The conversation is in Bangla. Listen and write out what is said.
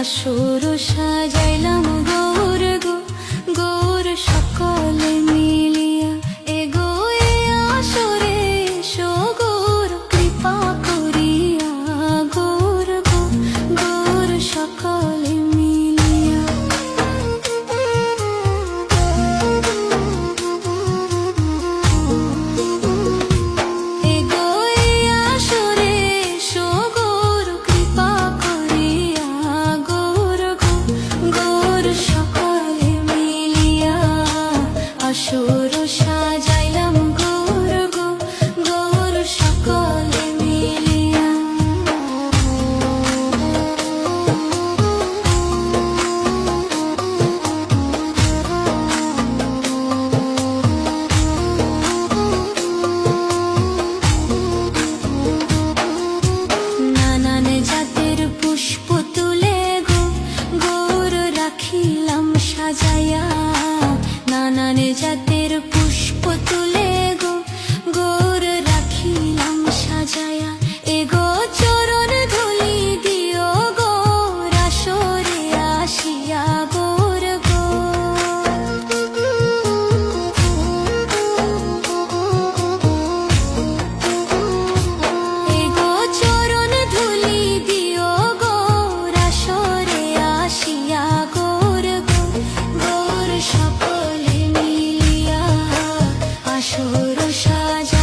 আসর সাজাইলাম গৌর গো, গৌর সকলে মিলিয়া। এগো এ আসরে এসো গৌর কৃপা করিয়া, গৌর গো, গৌর সকলে মিলিয়া। এগো এ আসরে এসো গৌর কৃপা করিয়া, গৌর গো, গৌর সকলে মিলিয়া। আসর সাজাইলাম গৌর গো, গৌর সকলে মিলিয়া। নানান জাতের পুষ্প তুলে গো, গৌর রাখিলাম সাজাইয়া। নানান জাতের পুষ্প তুলে গো, গৌর রাখিলাম সাজাইয়া। এগো চরণ ধুলি দিও গৌর আসরে আসিয়া, গৌর গো। এগো চরণ ধুলি দিও গৌর আসরে আসিয়া, গৌর গো, গৌর সকলে মিলিয়া। আসর সাজা